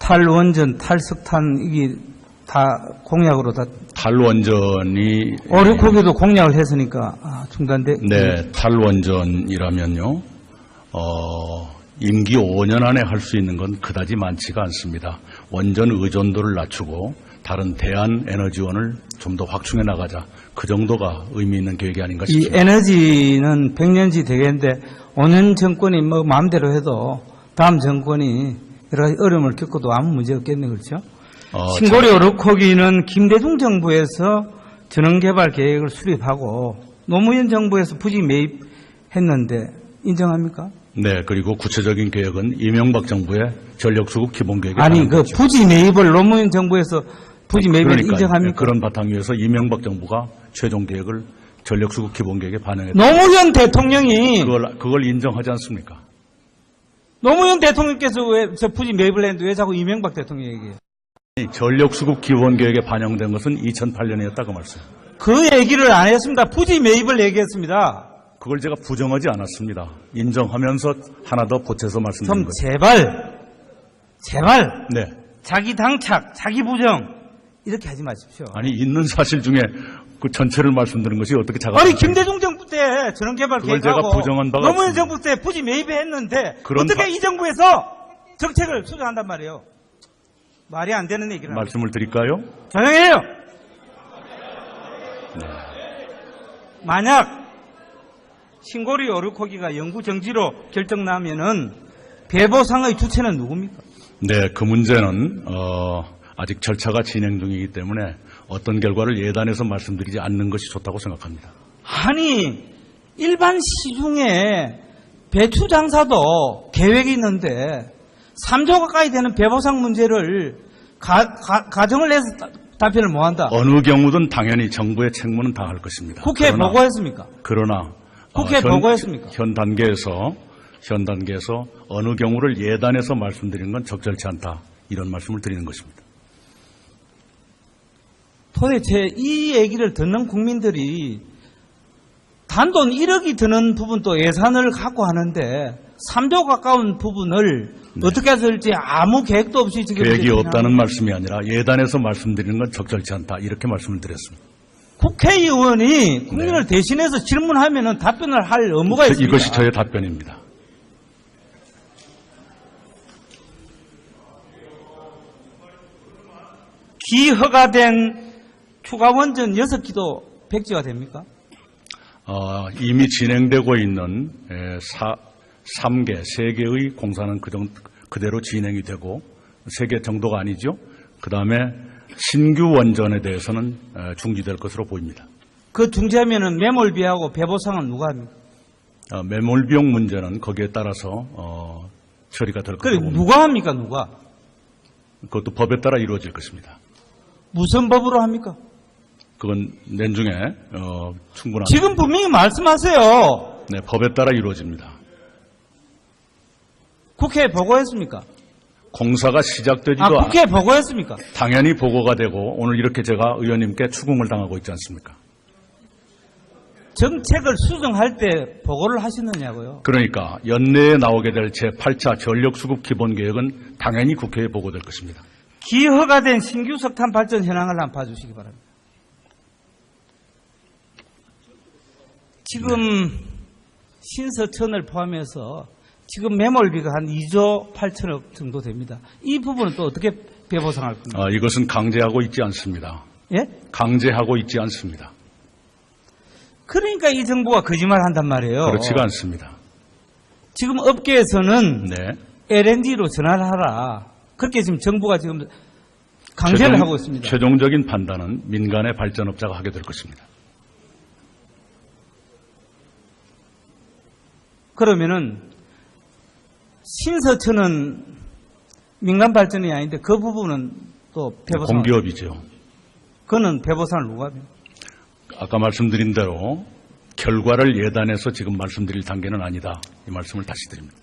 탈원전, 탈석탄 이게 다 공약으로 다 탈원전이 오류코기도 공약을 했으니까 중단돼. 네, 탈원전이라면요. 임기 5년 안에 할 수 있는 건 그다지 많지가 않습니다. 원전 의존도를 낮추고 다른 대안 에너지원을 좀 더 확충해 나가자. 그 정도가 의미 있는 계획이 아닌가 이 싶습니다. 에너지는 100년지 되겠는데 5년 정권이 뭐 마음대로 해도 다음 정권이 여러 가지 어려움을 겪어도 아무 문제 없겠네, 그렇죠? 신고리 오르코기는 김대중 정부에서 전원개발 계획을 수립하고 노무현 정부에서 부지 매입했는데 인정합니까? 네, 그리고 구체적인 계획은 이명박 정부의 전력수급 기본계획에 아니, 그 반영됐죠. 부지 매입을 노무현 정부에서 부지 매입을 그러니까요. 인정합니까? 그런 바탕 위에서 이명박 정부가 최종 계획을 전력수급 기본계획에 반영했다. 노무현 대통령이 그걸 인정하지 않습니까? 노무현 대통령께서 왜 저 부지 매입을 했는데 왜 자꾸 이명박 대통령 얘기해요? 전력수급 기본계획에 반영된 것은 2008년이었다 그 말씀. 그 얘기를 안 했습니다. 부지 매입을 얘기했습니다. 그걸 제가 부정하지 않았습니다. 인정하면서 하나 더 보태서 말씀드린 좀 거죠. 제발 네. 자기 당착, 자기 부정 이렇게 하지 마십시오. 아니 있는 사실 중에 그 전체를 말씀드린 것이 어떻게 작아? 아니 김대중 정부 때 전원개발 그걸 계획하고 제가 부정한 바가 노무현 없습니다. 정부 때 부지 매입했는데 그런 어떻게 이 정부에서 정책을 수정한단 말이에요. 말이 안 되는 얘기를 말씀을 드릴까요? 조용해요. 네. 만약 신고리 오르코기가 영구 정지로 결정나면은 배보상의 주체는 누굽니까? 네, 그 문제는 아직 절차가 진행 중이기 때문에 어떤 결과를 예단해서 말씀드리지 않는 것이 좋다고 생각합니다. 아니 일반 시중에 배추 장사도 계획이 있는데 3조 가까이 되는 배보상 문제를 가정을 내서 답변을 못한다. 어느 경우든 당연히 정부의 책무는 다할 것입니다. 국회에 그러나, 보고했습니까? 그러나 국회에 보고했습니까? 현 단계에서 어느 경우를 예단해서 말씀드리는 건 적절치 않다. 이런 말씀을 드리는 것입니다. 도대체 이 얘기를 듣는 국민들이 단돈 1억이 드는 부분도 예산을 갖고 하는데 3조 가까운 부분을 어떻게 할지 아무 계획도 없이 지금 계획이 없다는 말씀이 아니라 예단해서 말씀드리는 건 적절치 않다. 이렇게 말씀을 드렸습니다. 국회의원이 국민을 대신해서 질문하면 답변을 할 의무가 있습니다. 이것이 저의 답변입니다. 기허가된 추가 원전 6기도 백지화 됩니까? 이미 진행되고 있는 3개의 공사는 그대로 진행이 되고 3개 정도가 아니죠. 그 다음에 신규 원전에 대해서는 중지될 것으로 보입니다. 그 중지하면은 매몰비하고 배보상은 누가 합니까? 매몰 비용 문제는 거기에 따라서 처리가 될 그래 것으로 봅니다. 누가 합니까? 누가? 그것도 법에 따라 이루어질 것입니다. 무슨 법으로 합니까? 그건 내중에 충분한. 지금 분명히 말씀하세요. 네, 법에 따라 이루어집니다. 국회에 보고했습니까? 공사가 시작되지도 국회에 보고했습니까? 당연히 보고가 되고 오늘 이렇게 제가 의원님께 추궁을 당하고 있지 않습니까? 정책을 수정할 때 보고를 하시느냐고요. 그러니까 연내에 나오게 될 제8차 전력수급 기본계획은 당연히 국회에 보고될 것입니다. 기허가된 신규 석탄 발전 현황을 한번 봐주시기 바랍니다. 지금 신서천을 포함해서 지금 매몰비가 한 2조 8천억 정도 됩니다. 이 부분은 또 어떻게 배보상할 겁니까? 이것은 강제하고 있지 않습니다. 예? 강제하고 있지 않습니다. 그러니까 이 정부가 거짓말 한단 말이에요. 그렇지가 않습니다. 지금 업계에서는 네. LNG로 전환을 하라. 그렇게 지금 정부가 지금 강제를 하고 있습니다. 최종적인 판단은 민간의 발전업자가 하게 될 것입니다. 그러면은 신서천은 민간 발전이 아닌데 그 부분은 또 배보상. 공기업이죠. 그거는 배보상을 누가 합니까? 아까 말씀드린 대로 결과를 예단해서 지금 말씀드릴 단계는 아니다. 이 말씀을 다시 드립니다.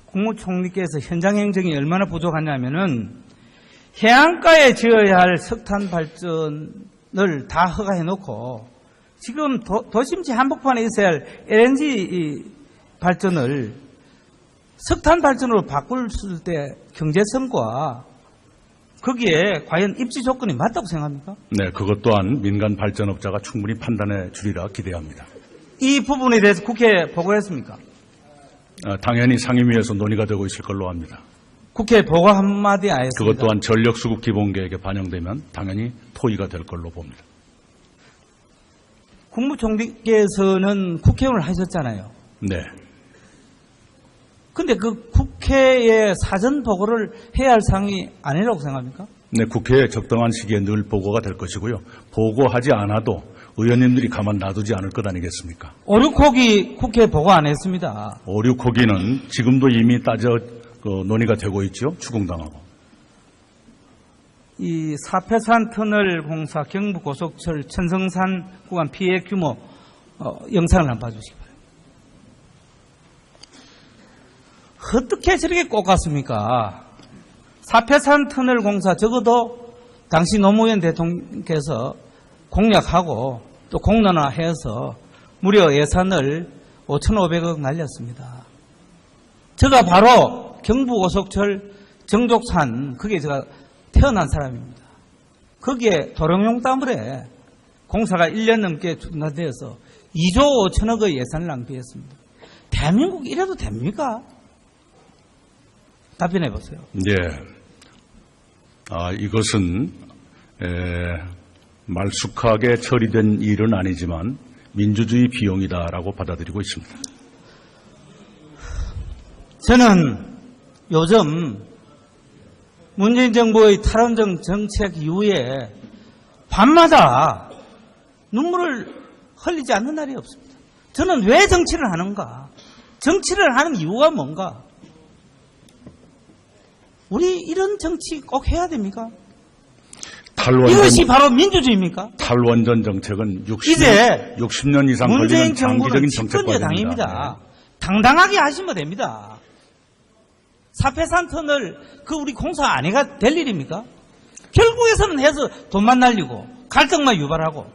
국무총리께서 현장 행정이 얼마나 부족하냐면은 해안가에 지어야 할 석탄 발전을 다 허가해 놓고 지금 도심지 한복판에 있어야 할 LNG 발전을 석탄 발전으로 바꿀 때 경제성과 거기에 과연 입지 조건이 맞다고 생각합니까? 네, 그것 또한 민간 발전업자가 충분히 판단해 주리라 기대합니다. 이 부분에 대해서 국회에 보고했습니까? 당연히 상임위에서 논의가 되고 있을 걸로 합니다. 국회에 보고 한마디 안 했습니다. 그것 또한 전력수급 기본계획에 반영되면 당연히 토의가 될 걸로 봅니다. 국무총리께서는 국회의원을 하셨잖아요. 네. 근데 그 국회에 사전 보고를 해야 할 사항이 아니라고 생각합니까? 네, 국회에 적당한 시기에 늘 보고가 될 것이고요. 보고하지 않아도 의원님들이 가만 놔두지 않을 것 아니겠습니까? 5, 6호기 국회에 보고 안 했습니다. 5, 6호기는 지금도 이미 논의가 되고 있죠. 추궁당하고. 이 사패산 터널 공사 경부고속철 천성산 구간 피해 규모 영상을 한번 봐주시기 바랍니다. 어떻게 저렇게 꼽았습니까? 사패산 터널 공사 적어도 당시 노무현 대통령께서 공약하고 또 공론화해서 무려 예산을 5,500억 날렸습니다. 제가 바로 경부고속철 정족산 그게 제가 태어난 사람입니다. 거기에 도롱뇽 땀물에 공사가 1년 넘게 중단되어서 2조 5천억의 예산을 낭비했습니다. 대한민국 이래도 됩니까? 답변해 보세요. 네. 이것은 말쑥하게 처리된 일은 아니지만 민주주의 비용이다라고 받아들이고 있습니다. 저는 요즘 문재인 정부의 탈원전 정책 이후에 밤마다 눈물을 흘리지 않는 날이 없습니다. 저는 왜 정치를 하는가? 정치를 하는 이유가 뭔가? 우리 이런 정치 꼭 해야 됩니까? 이것이 바로 민주주의입니까? 탈원전 정책은 이제 60년 이상 문재인 걸리는 장기적인 정책 집권여 과제입니다. 당입니다. 당당하게 하시면 됩니다. 사패산 터널 우리 공사 안 해가 될 일입니까? 결국에서는 해서 돈만 날리고 갈등만 유발하고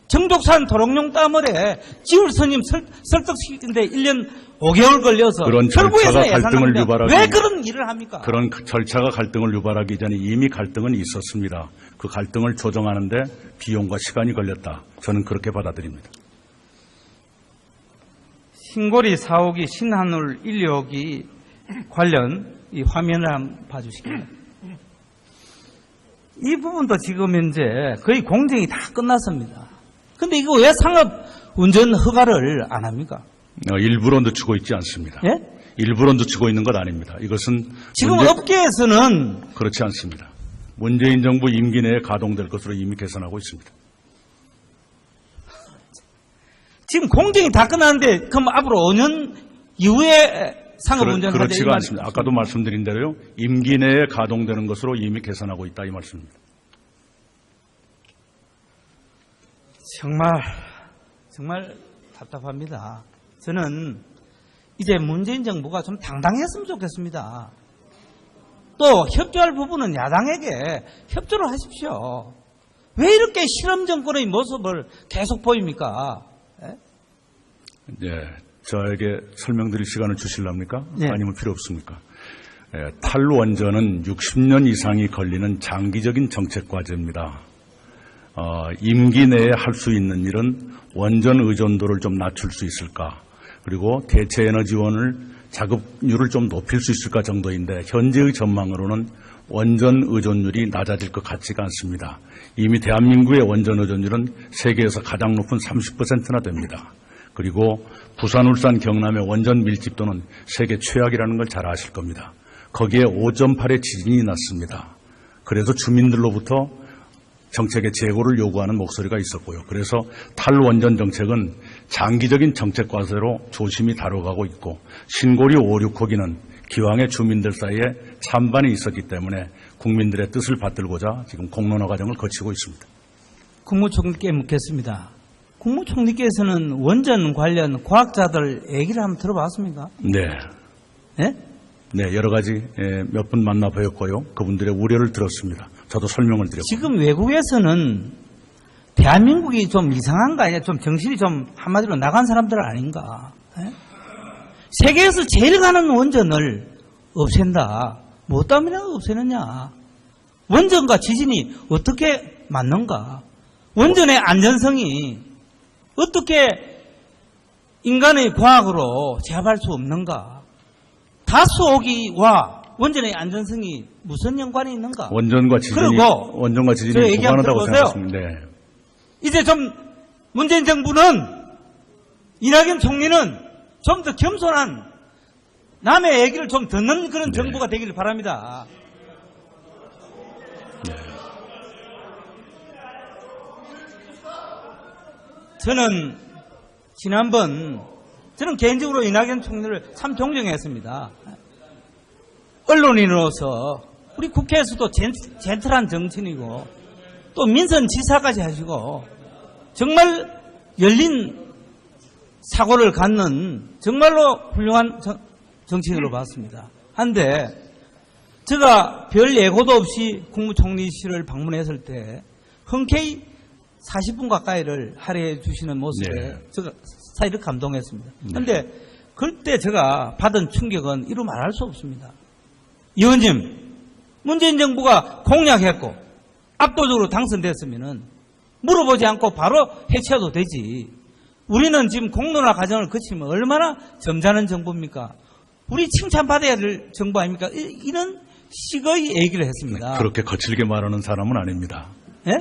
정족산 도롱뇽 땀을에 지울 스님 설득시키는데 1년 5개월 걸려서 그런 절차가 갈등을 유발하기 왜 그런 일을 합니까? 그런 절차가 갈등을 유발하기 전에 이미 갈등은 있었습니다. 그 갈등을 조정하는데 비용과 시간이 걸렸다. 저는 그렇게 받아들입니다. 신고리 4호기 신한울 1, 2호기 관련 이 화면을 한번 봐주시겠습니다. 이 부분도 지금 현재 거의 공정이 다 끝났습니다. 근데 이거 왜 상업 운전 허가를 안 합니까? 일부러 늦추고 있지 않습니다. 예? 일부러 늦추고 있는 것 아닙니다. 이것은 지금 업계에서는 그렇지 않습니다. 문재인 정부 임기 내에 가동될 것으로 이미 계산하고 있습니다. 지금 공정이 다 끝났는데 그럼 앞으로 5년 이후에 상업 운전 그렇지가 않습니다. 아까도 말씀드린 대로요. 임기 내에 가동되는 것으로 이미 계산하고 있다 이 말씀입니다. 정말 답답합니다. 저는 이제 문재인 정부가 좀 당당했으면 좋겠습니다. 또 협조할 부분은 야당에게 협조를 하십시오. 왜 이렇게 실험 정권의 모습을 계속 보입니까? 네, 저에게 설명드릴 시간을 주실랍니까? 네. 아니면 필요 없습니까? 탈원전은 60년 이상이 걸리는 장기적인 정책 과제입니다. 임기 내에 할 수 있는 일은 원전 의존도를 좀 낮출 수 있을까? 그리고 대체 에너지원을 자급률을 좀 높일 수 있을까 정도인데 현재의 전망으로는 원전 의존율이 낮아질 것 같지가 않습니다. 이미 대한민국의 원전 의존율은 세계에서 가장 높은 30%나 됩니다. 그리고 부산, 울산, 경남의 원전 밀집도는 세계 최악이라는 걸 잘 아실 겁니다. 거기에 5.8의 지진이 났습니다. 그래서 주민들로부터 정책의 재고를 요구하는 목소리가 있었고요. 그래서 탈원전 정책은 장기적인 정책 과제로 조심히 다뤄가고 있고 신고리 5, 6호기는 기왕에 주민들 사이에 찬반이 있었기 때문에 국민들의 뜻을 받들고자 지금 공론화 과정을 거치고 있습니다. 국무총리께 묻겠습니다. 국무총리께서는 원전 관련 과학자들 얘기를 한번 들어봤습니까? 네. 네? 네, 여러 가지 몇 분 만나보였고요. 그분들의 우려를 들었습니다. 저도 설명을 드렸고. 지금 외국에서는 대한민국이 좀 이상한 거 아니야? 좀 정신이 좀 한마디로 나간 사람들 아닌가? 네? 세계에서 제일 가는 원전을 없앤다. 뭐 때문에 없애느냐? 원전과 지진이 어떻게 맞는가? 원전의 안전성이 어떻게 인간의 과학으로 제압할 수 없는가? 다수오기와 원전의 안전성이 무슨 연관이 있는가? 원전과 지진이 무관하다고 생각했습니다. 네. 이제 좀 문재인 정부는 이낙연 총리는 좀 더 겸손한 남의 얘기를 좀 듣는 그런 네. 정부가 되기를 바랍니다. 네. 저는 지난번 저는 개인적으로 이낙연 총리를 참 존경했습니다. 언론인으로서 우리 국회에서도 젠틀한 정치인이고 또 민선 지사까지 하시고 정말 열린 사고를 갖는 정말로 훌륭한 정치인으로 봤습니다. 한데 제가 별 예고도 없이 국무총리실을 방문했을 때 흔쾌히 40분 가까이를 할애해 주시는 모습에 네. 제가 사이를 감동했습니다. 그런데 그때 제가 받은 충격은 이루 말할 수 없습니다. 의원님, 문재인 정부가 공약했고 압도적으로 당선됐으면은 물어보지 않고 바로 해체해도 되지. 우리는 지금 공론화 과정을 거치면 얼마나 점잖은 정부입니까? 우리 칭찬받아야 될 정부 아닙니까? 이런 식의 얘기를 했습니다. 그렇게 거칠게 말하는 사람은 아닙니다. 예?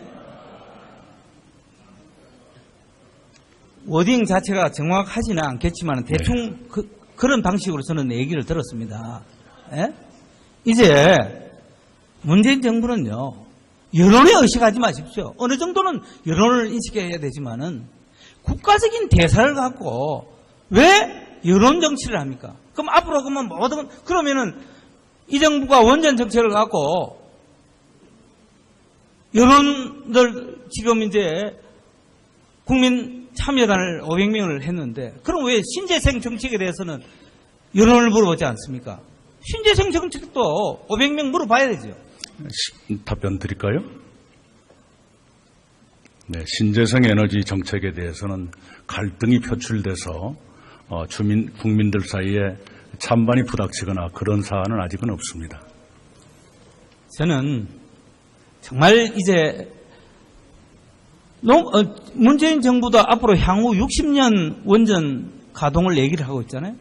워딩 자체가 정확하지는 않겠지만 대충 그런 방식으로 저는 얘기를 들었습니다. 예? 이제 문재인 정부는요, 여론에 의식하지 마십시오. 어느 정도는 여론을 인식해야 되지만은 국가적인 대사를 갖고 왜 여론 정치를 합니까? 그럼 앞으로 그러면은 이 정부가 원전 정책을 갖고 여론들 지금 이제 국민 참여단을 500명을 했는데 그럼 왜 신재생 정책에 대해서는 여론을 물어보지 않습니까? 신재생 정책도 500명 물어봐야 되죠. 답변 드릴까요? 네, 신재생 에너지 정책에 대해서는 갈등이 표출돼서 국민들 사이에 찬반이 부닥치거나 그런 사안은 아직은 없습니다. 저는 정말 이제 문재인 정부도 앞으로 향후 60년 원전 가동을 얘기를 하고 있잖아요.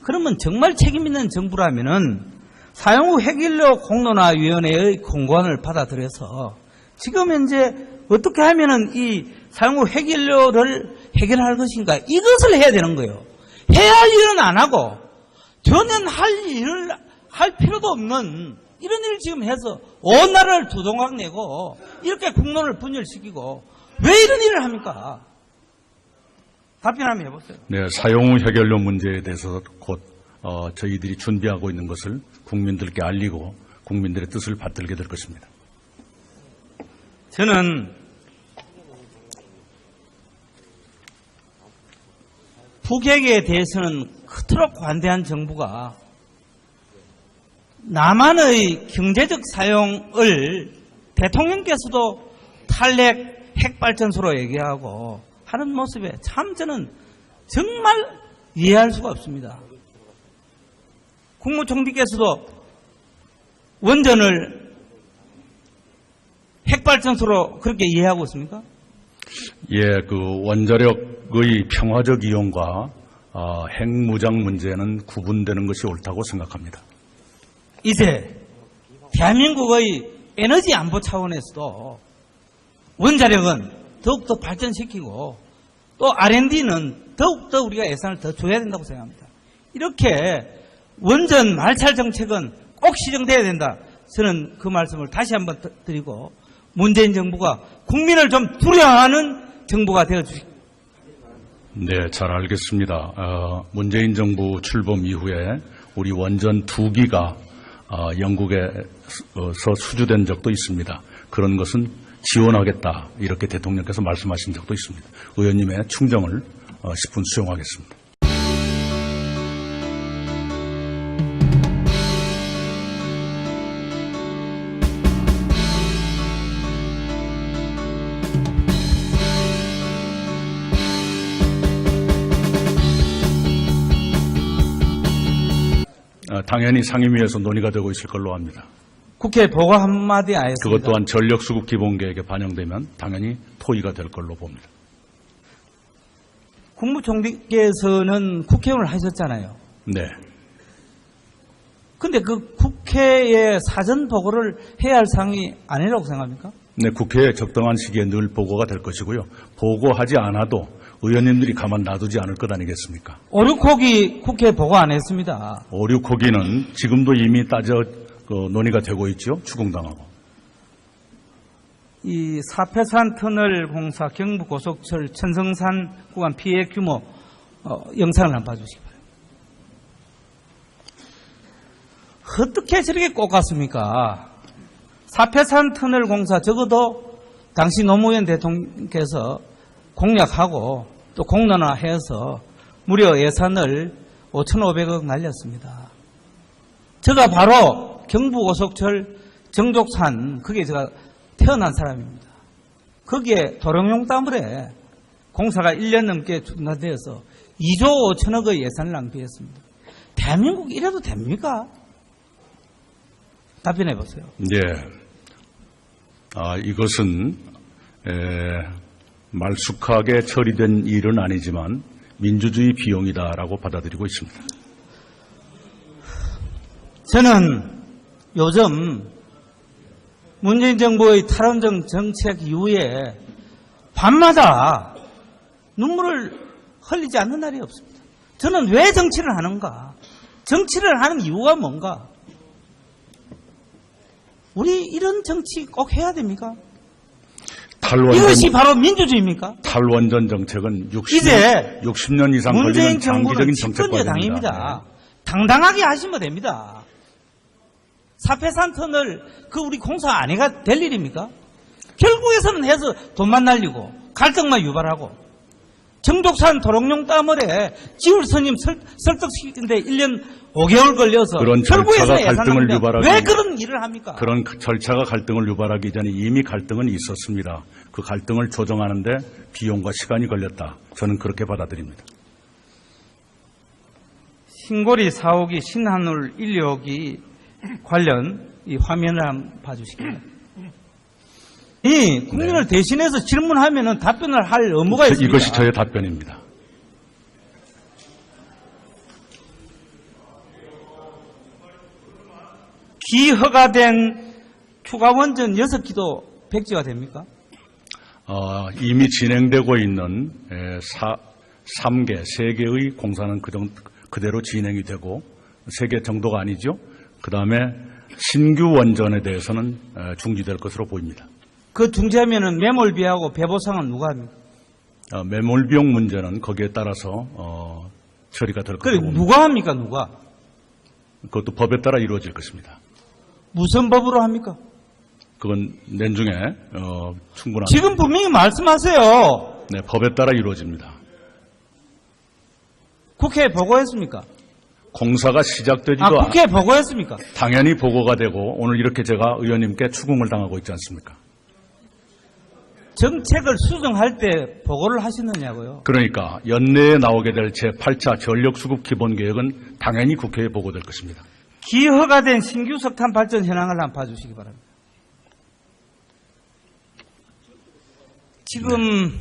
그러면 정말 책임 있는 정부라면은 사용 후 핵연료 공론화위원회의 공고안을 받아들여서 지금 현재 어떻게 하면은 이 사용 후 핵연료를 해결할 것인가 이것을 해야 되는 거예요. 해야 할 일은 안 하고 전혀 할 필요도 없는 이런 일을 지금 해서 온 나라를 두 동강 내고 이렇게 국론을 분열시키고 왜 이런 일을 합니까? 답변 한번 해보세요. 네, 사용 후 핵연료 문제에 대해서 곧 저희들이 준비하고 있는 것을 국민들께 알리고 국민들의 뜻을 받들게 될 것입니다. 저는 북핵에 대해서는 그토록 관대한 정부가 남한의 경제적 사용을 대통령께서도 탈핵 핵발전소로 얘기하고 하는 모습에 참 저는 정말 이해할 수가 없습니다. 국무총리께서도 원전을 핵발전소로 그렇게 이해하고 있습니까? 예, 그 원자력의 평화적 이용과 핵무장 문제는 구분되는 것이 옳다고 생각합니다. 이제 대한민국의 에너지 안보 차원에서도 원자력은 더욱더 발전시키고 또 R&D는 더욱더 우리가 예산을 더 줘야 된다고 생각합니다. 이렇게 원전 말찰 정책은 꼭 시정돼야 된다. 저는 그 말씀을 다시 한번 드리고 문재인 정부가 국민을 좀 두려워하는 정부가 되어주십시오. 네, 잘 알겠습니다. 문재인 정부 출범 이후에 우리 원전 2기가 영국에서 수주된 적도 있습니다. 그런 것은 지원하겠다 이렇게 대통령께서 말씀하신 적도 있습니다. 의원님의 충정을 10분 수용하겠습니다. 당연히 상임위에서 논의가 되고 있을 걸로 합니다. 국회 보고 한마디 안 했습니다. 그것 또한 전력수급 기본계획에 반영되면 당연히 토의가 될 걸로 봅니다. 국무총리께서는 국회의원을 하셨잖아요. 네. 근데 그 국회에 사전 보고를 해야 할 사항이 아니라고 생각합니까? 네, 국회에 적당한 시기에 늘 보고가 될 것이고요. 보고하지 않아도 의원님들이 가만 놔두지 않을 것 아니겠습니까? 5, 6호기 국회 보고 안 했습니다. 5, 6호기는 지금도 이미 논의가 되고 있죠. 추궁당하고. 이 사패산 터널 공사 경부고속철 천성산 구간 피해 규모 영상을 한번 봐주시기 바랍니다. 어떻게 저렇게 꼭 갔습니까? 사패산 터널 공사 적어도 당시 노무현 대통령께서 공약하고 또 공론화해서 무려 예산을 5,500억 날렸습니다. 제가 바로 경부고속철 정족산 그게 제가 태어난 사람입니다. 거기에 도롱뇽 땀물에 공사가 1년 넘게 중단되어서 2조 5천억의 예산을 낭비했습니다. 대한민국 이래도 됩니까? 답변해 보세요. 네. 이것은 말쑥하게 처리된 일은 아니지만 민주주의 비용이다라고 받아들이고 있습니다. 저는 요즘 문재인 정부의 탈원전 정책 이후에 밤마다 눈물을 흘리지 않는 날이 없습니다. 저는 왜 정치를 하는가? 정치를 하는 이유가 뭔가? 우리 이런 정치 꼭 해야 됩니까? 이것이 바로 민주주의입니까? 탈원전 정책은 이제 60년 이상 문재인 걸리는 장기적인 정부는 집권 여당입니다. 정책과제입니다. 당당하게 하시면 됩니다. 사패산 터널 우리 공사 안 해가 될 일입니까? 결국에서는 해서 돈만 날리고 갈등만 유발하고 정족산 도롱뇽 땀을에 지울 스님 설득시키는데 1년 5개월 걸려서 그런 결국에서 절차가 갈등을 유발하기 왜 그런 일을 합니까? 그런 절차가 갈등을 유발하기 전에 이미 갈등은 있었습니다. 그 갈등을 조정하는데 비용과 시간이 걸렸다. 저는 그렇게 받아들입니다. 신고리 4호기 신한울 1, 2호기 관련 이 화면을 한번 봐주시겠습니다. 이 국민을 대신해서 질문하면은 답변을 할 의무가 있습니다. 이것이 저의 답변입니다. 기허가된 추가 원전 6기도 백지화 됩니까? 이미 진행되고 있는 3개, 3개의 공사는 그대로 진행이 되고 3개 정도가 아니죠. 그 다음에 신규 원전에 대해서는 중지될 것으로 보입니다. 그 중지하면은 매몰비하고 배보상은 누가 합니까? 매몰 비용 문제는 거기에 따라서 처리가 될 것으로 봅니다. 누가 합니까? 누가? 그것도 법에 따라 이루어질 것입니다. 무슨 법으로 합니까? 그건 내중에 충분한. 지금 분명히 말씀하세요. 네, 법에 따라 이루어집니다. 국회에 보고했습니까? 공사가 시작되지도 국회에 보고했습니까? 당연히 보고가 되고 오늘 이렇게 제가 의원님께 추궁을 당하고 있지 않습니까? 정책을 수정할 때 보고를 하시느냐고요? 그러니까 연내에 나오게 될 제8차 전력수급 기본계획은 당연히 국회에 보고될 것입니다. 기허가된 신규 석탄 발전 현황을 한번 봐주시기 바랍니다. 지금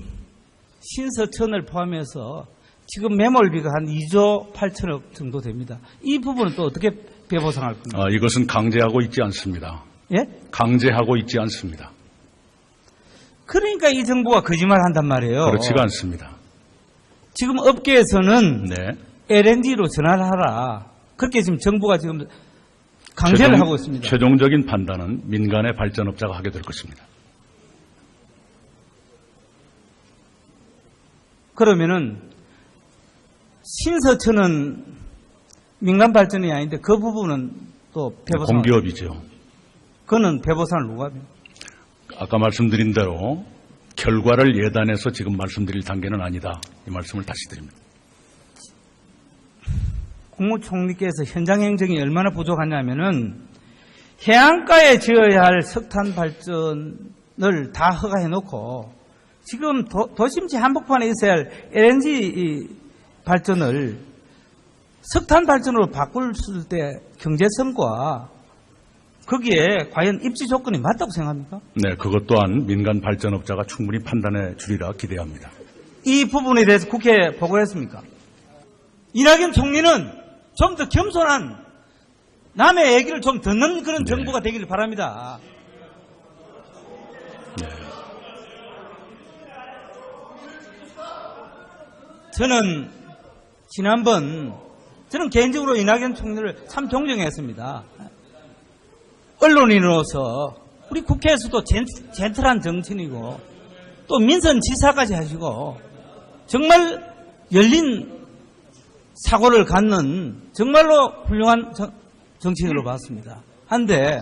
신서천을 포함해서 지금 매몰비가 한 2조 8천억 정도 됩니다. 이 부분은 또 어떻게 배보상할 겁니까? 이것은 강제하고 있지 않습니다. 예? 강제하고 있지 않습니다. 그러니까 이 정부가 거짓말 한단 말이에요. 그렇지가 않습니다. 지금 업계에서는 네. LNG로 전환을 하라. 그렇게 지금 정부가 지금 강제를 하고 있습니다. 최종적인 판단은 민간의 발전업자가 하게 될 것입니다. 그러면은 신서천은 민간 발전이 아닌데 그 부분은 또 배보상. 공기업이죠. 그거는 배보상을 누가 합니까? 아까 말씀드린 대로 결과를 예단해서 지금 말씀드릴 단계는 아니다. 이 말씀을 다시 드립니다. 국무총리께서 현장 행정이 얼마나 부족하냐면은 해안가에 지어야 할 석탄 발전을 다 허가해 놓고 지금 도심지 한복판에 있어야 할 LNG 발전을 석탄 발전으로 바꿀 때 경제성과 거기에 과연 입지 조건이 맞다고 생각합니까? 네, 그것 또한 민간 발전업자가 충분히 판단해 주리라 기대합니다. 이 부분에 대해서 국회에 보고를 했습니까? 이낙연 총리는 좀 더 겸손한 남의 얘기를 좀 듣는 그런 네. 정부가 되기를 바랍니다. 네. 저는 지난번 저는 개인적으로 이낙연 총리를 참 존경했습니다. 언론인으로서 우리 국회에서도 젠틀한 정치인이고 또 민선 지사까지 하시고 정말 열린 사고를 갖는 정말로 훌륭한 정치인으로 봤습니다. 한데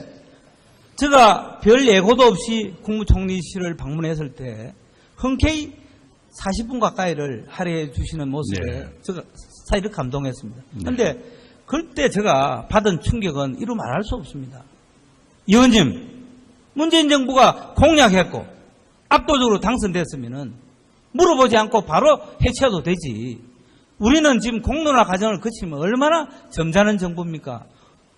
제가 별 예고도 없이 국무총리실을 방문했을 때 흔쾌히 40분 가까이를 할애해 주시는 모습에 네. 제가 사이를 감동했습니다. 그런데 그때 제가 받은 충격은 이루 말할 수 없습니다. 의원님, 문재인 정부가 공약했고 압도적으로 당선됐으면은 물어보지 않고 바로 해체해도 되지. 우리는 지금 공론화 과정을 거치면 얼마나 점잖은 정부입니까?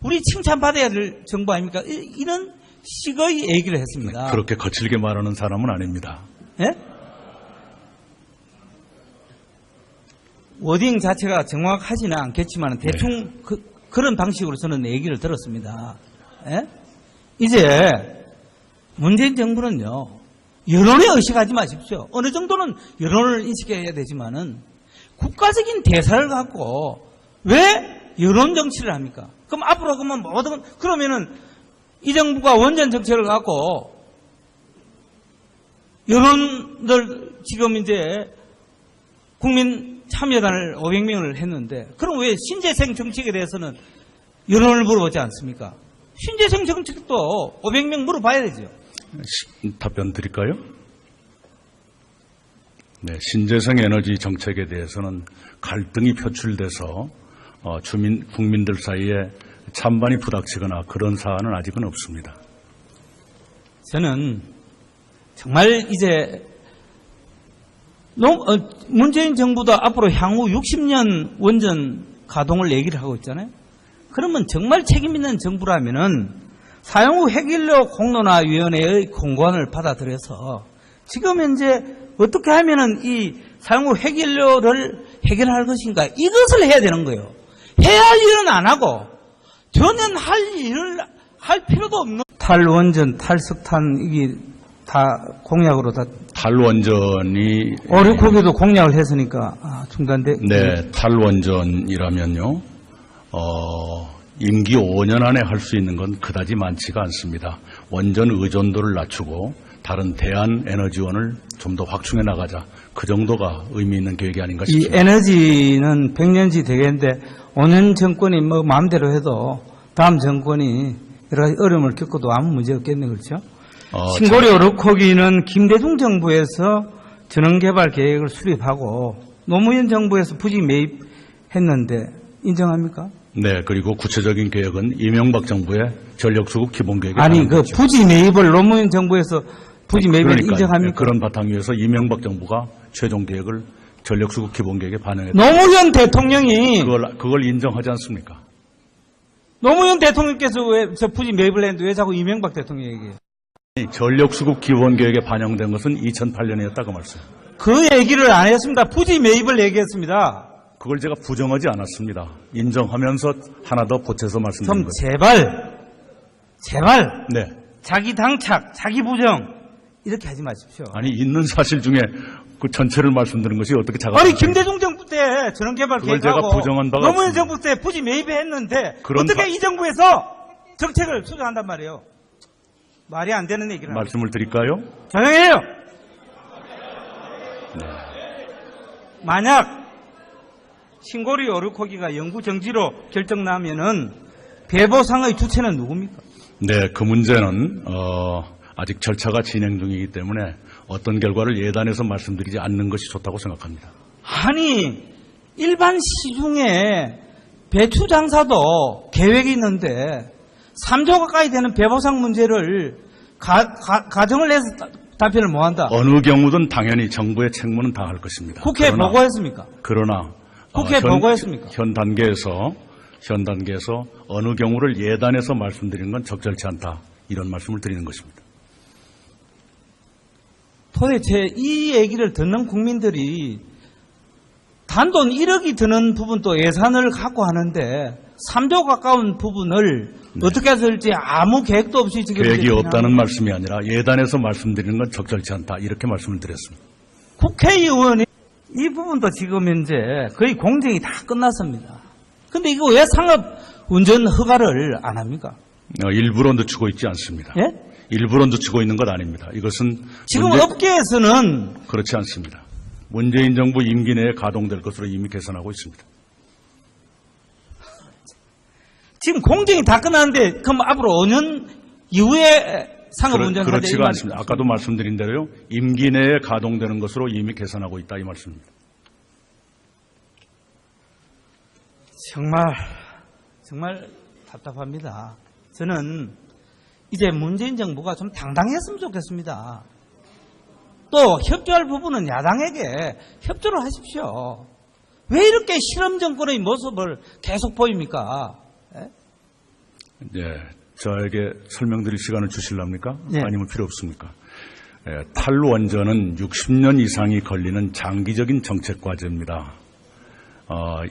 우리 칭찬받아야 될 정부 아닙니까? 이런 식의 얘기를 했습니다. 그렇게 거칠게 말하는 사람은 아닙니다. 예? 워딩 자체가 정확하지는 않겠지만 대충 그런 방식으로 저는 얘기를 들었습니다. 예? 이제 문재인 정부는요, 여론에 의식하지 마십시오. 어느 정도는 여론을 인식해야 되지만은 국가적인 대사를 갖고 왜 여론 정치를 합니까? 그럼 앞으로 그러면 그러면은 이 정부가 원전 정책을 갖고 여론들 지금 이제 국민 참여단을 500명을 했는데 그럼 왜 신재생 정책에 대해서는 여론을 물어보지 않습니까? 신재생 정책도 500명 물어봐야 되죠. 답변 드릴까요? 네, 신재생 에너지 정책에 대해서는 갈등이 표출돼서 국민들 사이에 찬반이 부닥치거나 그런 사안은 아직은 없습니다. 저는 정말 이제 문재인 정부도 앞으로 향후 60년 원전 가동을 얘기를 하고 있잖아요. 그러면 정말 책임 있는 정부라면은 사용후 핵연료 공론화위원회의 공고안을 받아들여서 지금 현재 어떻게 하면은 이 사용후 핵연료를 해결할 것인가 이것을 해야 되는 거예요. 해야 할 일은 안 하고 전혀 할 일을 할 필요도 없는 탈원전, 탈석탄 이게 다 공약으로 다 탈원전이 거기도 공약을 했으니까 중단돼. 네, 탈원전이라면요. 임기 5년 안에 할 수 있는 건 그다지 많지가 않습니다. 원전 의존도를 낮추고 다른 대안 에너지원을 좀 더 확충해 나가자. 그 정도가 의미 있는 계획이 아닌가 싶습니다. 이 에너지는 100년지 되겠는데 5년 정권이 뭐 마음대로 해도 다음 정권이 여러 가지 어려움을 겪어도 아무 문제 없겠네, 그렇죠? 신고리 오르코기는 김대중 정부에서 전원개발 계획을 수립하고 노무현 정부에서 부지 매입했는데 인정합니까? 네, 그리고 구체적인 계획은 이명박 정부의 전력수급 기본계획에 아니, 그 반영됐죠. 부지 매입을 노무현 정부에서 부지 매입을 그러니까요. 인정합니까? 그런 바탕 위에서 이명박 정부가 최종 계획을 전력수급 기본계획에 반영했다. 노무현 대통령이 그걸 인정하지 않습니까? 노무현 대통령께서 왜 저 부지 매입을 했는데 왜 자꾸 이명박 대통령 얘기해요? 전력수급 기본계획에 반영된 것은 2008년이었다고 말씀. 그 얘기를 안 했습니다. 부지 매입을 얘기했습니다. 그걸 제가 부정하지 않았습니다. 인정하면서 하나 더 보채서 말씀드린 좀 거죠. 제발 네. 자기 당착, 자기 부정 이렇게 하지 마십시오. 아니 있는 사실 중에 그 전체를 말씀드린 것이 어떻게 작아? 아니 김대중 정부 때 전원개발 그걸 계획하고 제가 부정한 바가 노무현 없습니다. 정부 때 부지 매입했는데 그런 어떻게 이 정부에서 정책을 수정한단 말이에요. 말이 안 되는 얘기를 합니다. 말씀을 드릴까요? 조용해요. 네. 만약 신고리 오르코기가 영구 정지로 결정나면은 배보상의 주체는 누굽니까? 네, 그 문제는 아직 절차가 진행 중이기 때문에 어떤 결과를 예단해서 말씀드리지 않는 것이 좋다고 생각합니다. 아니 일반 시중에 배추 장사도 계획이 있는데 3조 가까이 되는 배보상 문제를 가정을 해서 답변을 못한다. 어느 경우든 당연히 정부의 책무는 다할 것입니다. 국회에 보고했습니까? 그러나 국회에 보고했습니까? 현 단계에서 어느 경우를 예단해서 말씀드리는 건 적절치 않다. 이런 말씀을 드리는 것입니다. 도대체 이 얘기를 듣는 국민들이 단돈 1억이 드는 부분도 예산을 갖고 하는데 3조 가까운 부분을 어떻게 쓸지 아무 계획도 없이 지금 계획이 없다는 말씀이 아니라 예단해서 말씀드리는 건 적절치 않다. 이렇게 말씀을 드렸습니다. 국회의원이 이 부분도 지금 현재 거의 공정이 다 끝났습니다. 근데 이거 왜 상업 운전 허가를 안 합니까? 일부러 늦추고 있지 않습니다. 예? 일부러 늦추고 있는 것 아닙니다. 이것은 지금 업계에서는 그렇지 않습니다. 문재인 정부 임기 내에 가동될 것으로 이미 계산하고 있습니다. 지금 공정이 다 끝났는데 그럼 앞으로 5년 이후에 상업 운전 하자 그렇지가 않습니다. 아까도 말씀드린 대로요. 임기 내에 가동되는 것으로 이미 계산하고 있다 이 말씀입니다. 정말 답답합니다. 저는 이제 문재인 정부가 좀 당당했으면 좋겠습니다. 또 협조할 부분은 야당에게 협조를 하십시오. 왜 이렇게 실험 정권의 모습을 계속 보입니까? 저에게 설명드릴 시간을 주실랍니까? 예. 아니면 필요 없습니까? 탈원전은 60년 이상이 걸리는 장기적인 정책 과제입니다.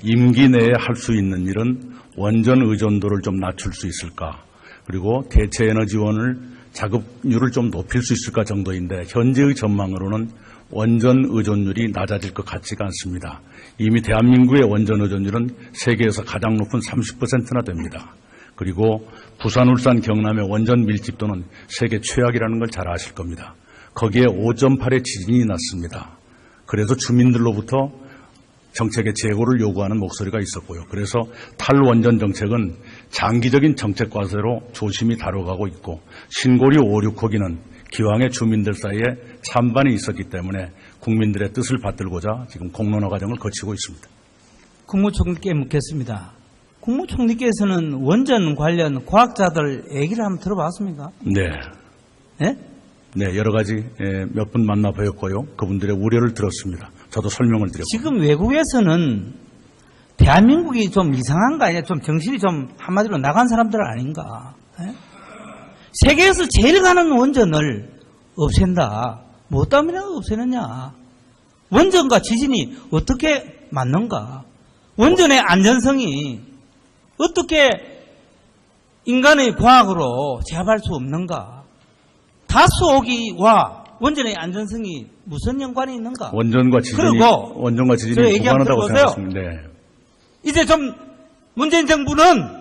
임기 내에 할 수 있는 일은 원전 의존도를 좀 낮출 수 있을까? 그리고 대체 에너지원을 자급률을 좀 높일 수 있을까 정도인데 현재의 전망으로는 원전 의존율이 낮아질 것 같지가 않습니다. 이미 대한민국의 원전 의존율은 세계에서 가장 높은 30%나 됩니다. 그리고 부산, 울산, 경남의 원전 밀집도는 세계 최악이라는 걸 잘 아실 겁니다. 거기에 5.8의 지진이 났습니다. 그래서 주민들로부터 정책의 재고를 요구하는 목소리가 있었고요. 그래서 탈원전 정책은 장기적인 정책 과제로 조심히 다뤄가고 있고 신고리 5, 6호기는 기왕에 주민들 사이에 찬반이 있었기 때문에 국민들의 뜻을 받들고자 지금 공론화 과정을 거치고 있습니다. 국무총리께 묻겠습니다. 국무총리께서는 원전 관련 과학자들 얘기를 한번 들어봤습니까? 네. 네? 네, 여러 가지 몇 분 만나보였고요. 그분들의 우려를 들었습니다. 저도 설명을 드렸고. 지금 외국에서는 대한민국이 좀 이상한가? 좀 정신이 좀 한마디로 나간 사람들 아닌가? 예? 세계에서 제일 가는 원전을 없앤다. 뭐 때문에 없애느냐? 원전과 지진이 어떻게 맞는가? 원전의 안전성이 어떻게 인간의 과학으로 제압할 수 없는가? 다수오기와 원전의 안전성이 무슨 연관이 있는가? 원전과 지진이 무관하다고 생각했습니다. 네. 이제 좀 문재인 정부는